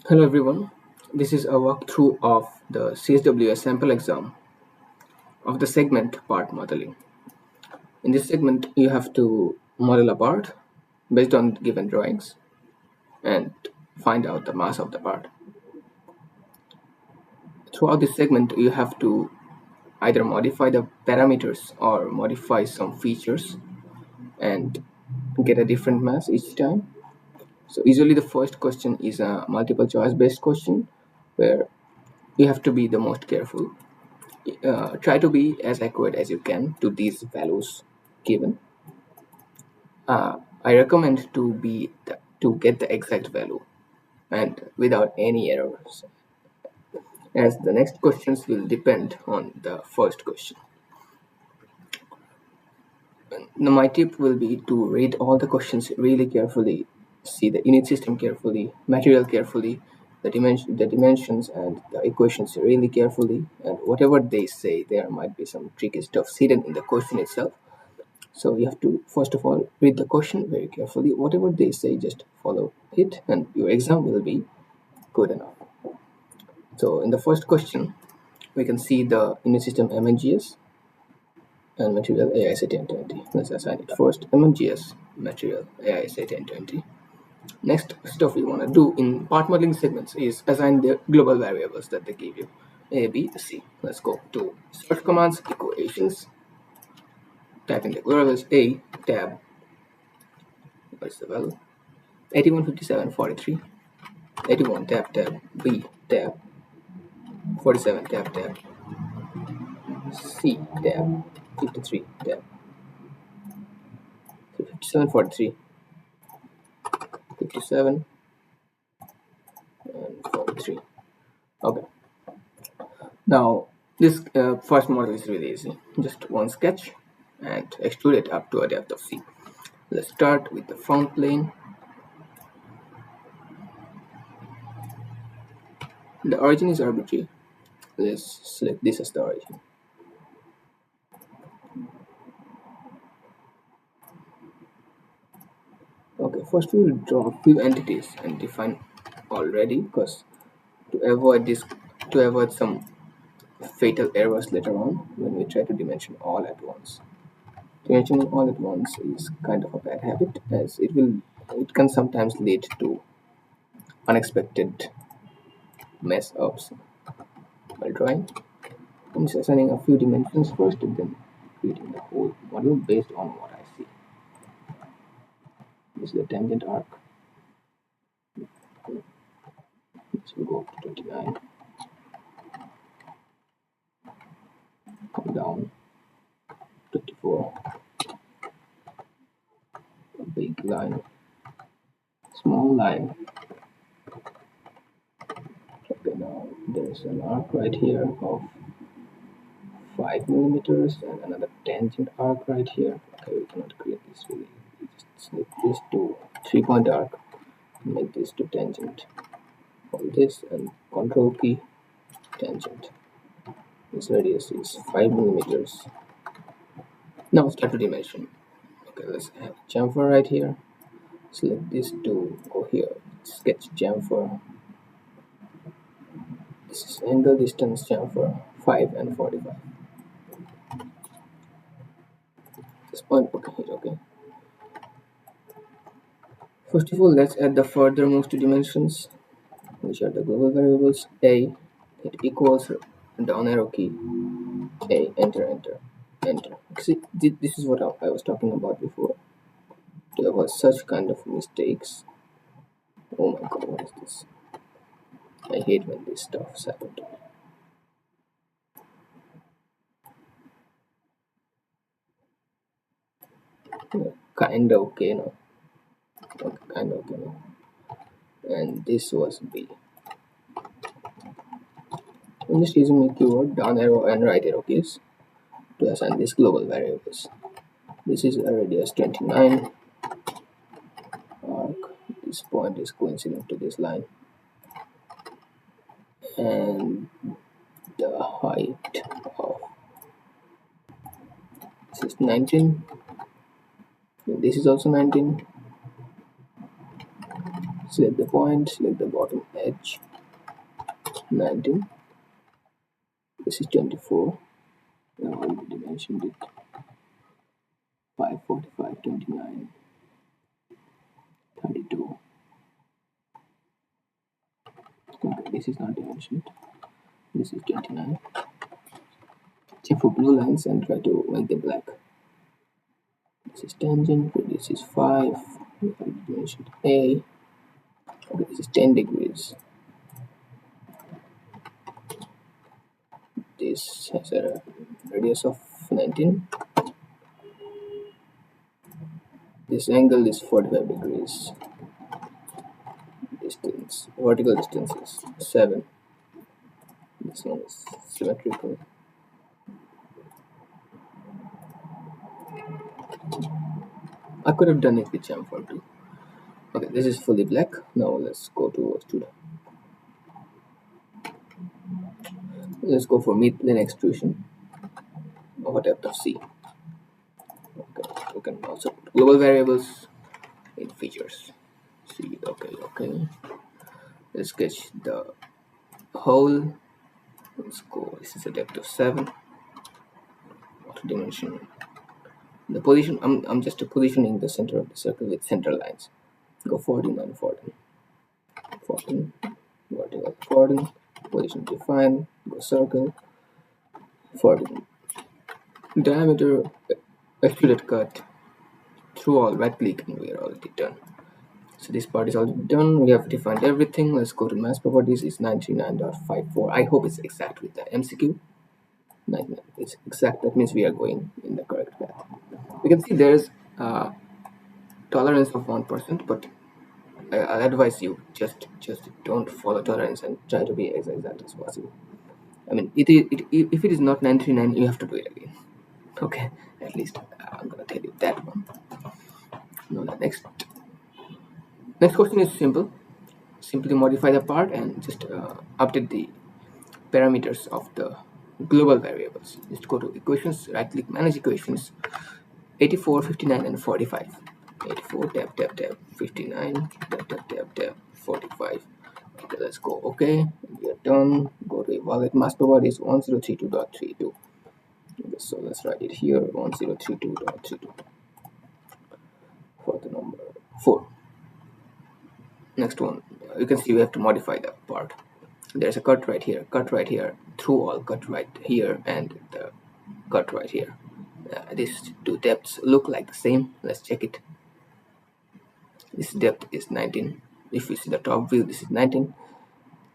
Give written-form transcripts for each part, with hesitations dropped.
Hello everyone, this is a walkthrough of the CSWA sample exam of the segment part modeling. In this segment, you have to model a part based on given drawings and find out the mass of the part. Throughout this segment, you have to either modify the parameters or modify some features and get a different mass each time. So usually the first question is a multiple choice based question where you have to be the most careful. Try to be as accurate as you can to these values given. I recommend to get the exact value and without any errors, as the next questions will depend on the first question. Now, my tip will be to read all the questions really carefully, see the unit system carefully, material carefully, the dimensions and the equations really carefully, and whatever they say, there might be some tricky stuff hidden in the question itself. So you have to first of all read the question very carefully. Whatever they say, just follow it, and your exam will be good enough. So in the first question, we can see the unit system MNGS and material AISA 1020. Let's assign it first MNGS material AISA 1020. Next stuff we want to do in part modeling segments is assign the global variables that they give you, A, B, C. Let's go to search commands, equations. Type in the variables A, tab, what's the value? 815743, 81 tab B tab 47 tab C tab 53 tab 5743 57 and 43. Okay, now this first model is really easy, just one sketch and extrude it up to a depth of C. Let's start with the front plane. The origin is arbitrary. Let's select this as the origin. Okay, first we will draw a few entities and define already, because to avoid some fatal errors later on when we try to dimension all at once. Dimensioning all at once is kind of a bad habit, as it can sometimes lead to unexpected mess ups while drawing. I'm just assigning a few dimensions first and then creating the whole model based on what I see. This is the tangent arc. This will go up to 29. Come down 54. A big line. Small line. Okay, now there's an arc right here of 5 millimeters and another tangent arc right here. Okay, we cannot create this really. We just slip this to 3-point arc, make this to tangent. Hold this and control key, tangent. This radius is 5 millimeters. Now start to dimension. Okay, let's have chamfer right here. Select this to go here. Sketch chamfer. This is angle distance chamfer 5 and 45. This point, okay. First of all, let's add the furthermost dimensions, which are the global variables. A, it equals down arrow key. A, enter. See, this is what I was talking about before. To avoid such kind of mistakes. Oh my god, what is this? I hate when this stuff happens to me. Kinda okay now. Okay, kinda okay now. And this was B. I'm just using my keyword down arrow and right arrow keys to assign these global variables. This is a radius 29 arc. This point is coincident to this line, and the height of this is 19. This is also 19. Select the point, select the bottom edge, 19. This is 24. I already mentioned it. 545, 29, 32. Okay, this is not dimensioned. This is 29. Check for blue lines and try to make them black. This is tangent, this is 5. Dimension A. Okay, this is 10 degrees. This has a radius of 19. This angle is 45 degrees. Distance, vertical distance is 7. This one is symmetrical. I could have done it with chamfer too. Okay, this is fully black. Now let's go to extrude. Let's go for mid-plane extrusion of a depth of C. Okay, we can also put global variables in features. C. Okay. Let's sketch the hole. Let's go. This is a depth of 7. Auto dimension. The position. I'm just positioning the center of the circle with center lines. Go 14 and 14. 14. Vertical 14. Position define. Go circle. 14. Diameter extruded cut. Through all, right click, and we are already done. So this part is already done. We have defined everything. Let's go to mass properties. It's 939.54. I hope it's exact with the MCQ. 99. It's exact. That means we are going in the correct path. You can see there's a tolerance of 1%, but I'll advise you just don't follow tolerance and try to be as exact as possible. I mean, if it is not 939, you have to do it again. Okay, at least I'm gonna tell you that one. Now the next question is simple. Simply modify the part and just update the parameters of the global variables. Just go to equations, right click, manage equations, 84, 59 and 45. 84 tab 59 tab 45. Okay, let's go. Okay, we are done. Go to evaluate mass properties 1032.32. Okay, so let's write it here, 1032.32 for the number 4. Next one, you can see we have to modify the part. There's a cut right here, through all, cut right here, and the cut right here. These two depths look like the same. Let's check it. This depth is 19. If you see the top view, this is 19,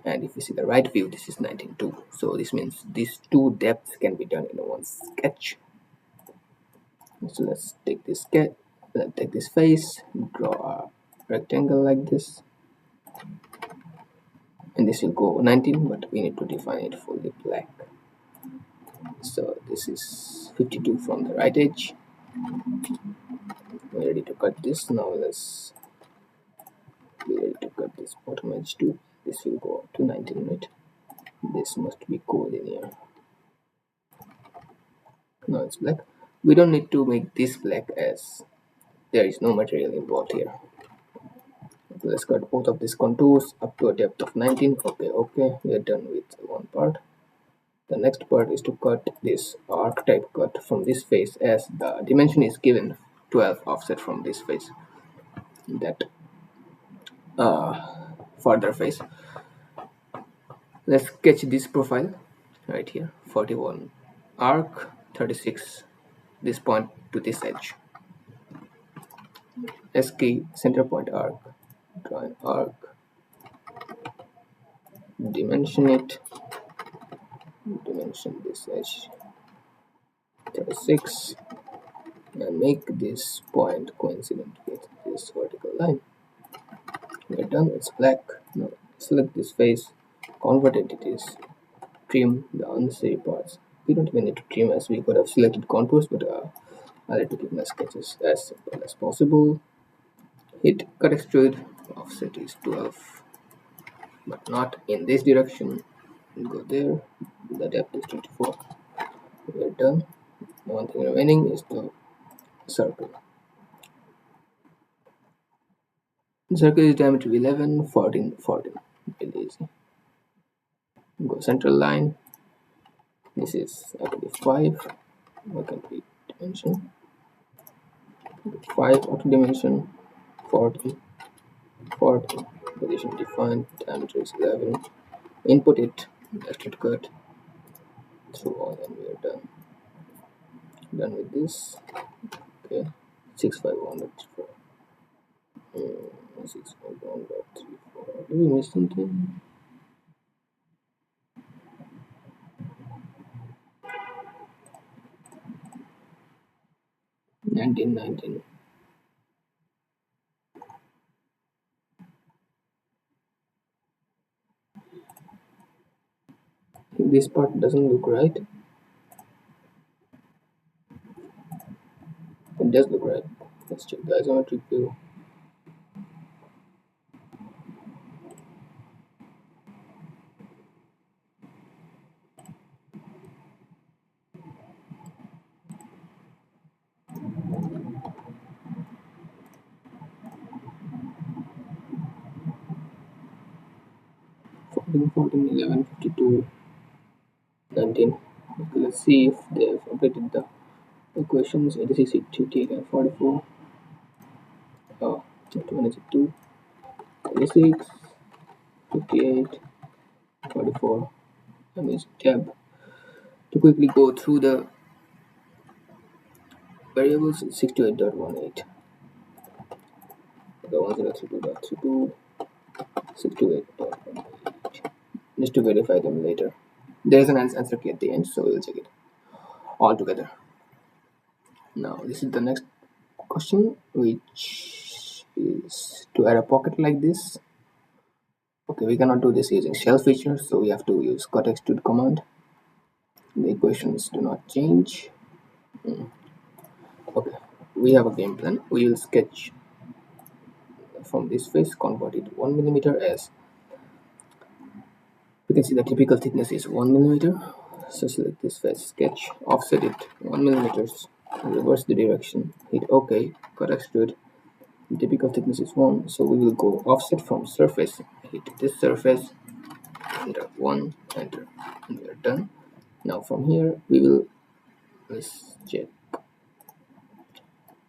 and if you see the right view, this is 19 too. So this means these two depths can be done in one sketch. So let's take this sketch, let's take this face, draw a rectangle like this, and this will go 19, but we need to define it fully black. So this is 52 from the right edge. We're ready to cut this. Now let's be ready to cut this bottom edge too. This will go up to 19, right? This must be collinear. Now it's black. We don't need to make this black as there is no material involved here. Okay, let's cut both of these contours up to a depth of 19. Okay, we are done with one part. The next part is to cut this arc type cut from this face, as the dimension is given 12 offset from this face. That further face. Let's sketch this profile right here. 41 arc, 36 this point to this edge. S key, center point arc, draw an arc, dimension it, dimension this edge 36, and make this point coincident with this vertical line. We're done. It's black. Now select this face, convert entities, trim the unnecessary parts. We don't even need to trim, as we could have selected contours, but I like to keep my sketches as simple as possible. Hit cut extrude, offset is 12, but not in this direction. Go there, the depth is 24. We're done. One thing remaining is the circle. The circle is diameter 11, 14, 14. Really easy. Go central line. This is actually 5. What can be dimension? 5 auto dimension 40, 40. Position defined. Diameter is 11. Input it. Extrude cut through all, and we are done. Done with this. Okay. 651.34. 651.34. Did we miss something? 1919. This part doesn't look right. It does look right. Let's check the isometric view. Fourteen, 14, 11, 52, 19. Okay, let's see if they've updated the equations. 86, 58, and 44. Oh, 22, 86, 58, 44. I'm using tab to quickly go through the variables. 628.18. The 1032.32, 628.18. Just to verify them later. There is an answer key at the end, so we'll check it all together. Now, this is the next question, which is to add a pocket like this. Okay, we cannot do this using shell features, so we have to use cut extrude command. The equations do not change. Okay, we have a game plan. We will sketch from this face, convert it 1 millimeter as we can see the typical thickness is 1 millimeter. So select this face, sketch, offset it 1 millimeters, reverse the direction, hit OK, cut extrude. The typical thickness is 1, so we will go offset from surface, hit this surface, enter 1, enter, and we are done. Now from here we will, let's check,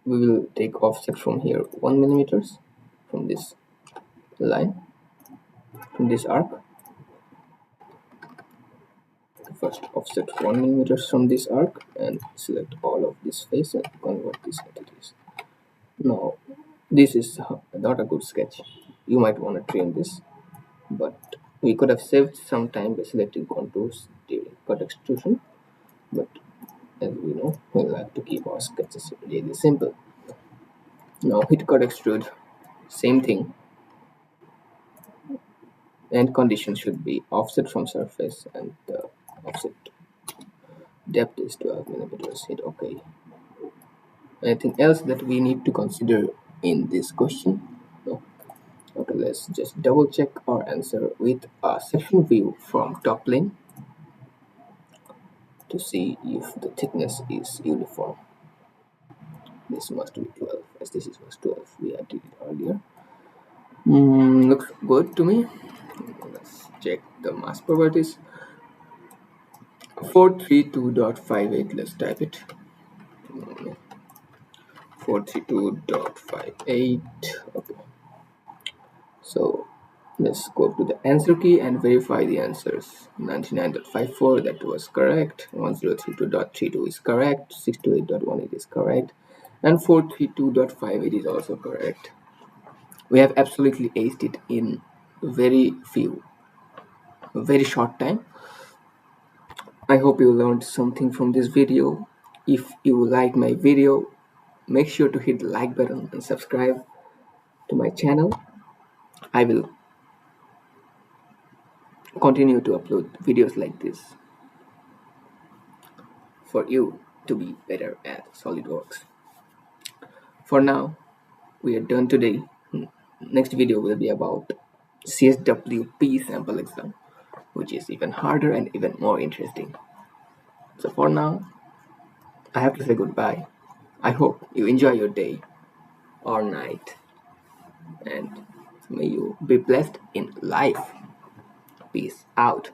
we will take offset from here 1 millimeters from this line, from this arc. First offset 1 millimeters from this arc and select all of this face and convert these entities. Now this is not a good sketch. You might want to trim this, but we could have saved some time by selecting contours during cut extrusion, but as we know, we'll have to keep our sketches really simple. Now hit cut extrude, same thing, and condition should be offset from surface, and the offset depth is 12 millimeters. Hit OK. Anything else that we need to consider in this question? No. Okay, let's just double check our answer with a section view from top plane to see if the thickness is uniform. This must be 12, as this was 12 we had did it earlier. Looks good to me. Let's check the mass properties. 432.58, let's type it. 432.58. Okay, so let's go to the answer key and verify the answers. 99.54, that was correct. 1032.32 is correct. 628.18 is correct, and 432.58 is also correct. We have absolutely aced it in very short time. I hope you learned something from this video. If you like my video, make sure to hit the like button and subscribe to my channel. I will continue to upload videos like this for you to be better at SolidWorks. For now, we are done today. Next video will be about CSWP sample exam, which is even harder and even more interesting. So for now, I have to say goodbye. I hope you enjoy your day or night. and may you be blessed in life. Peace out.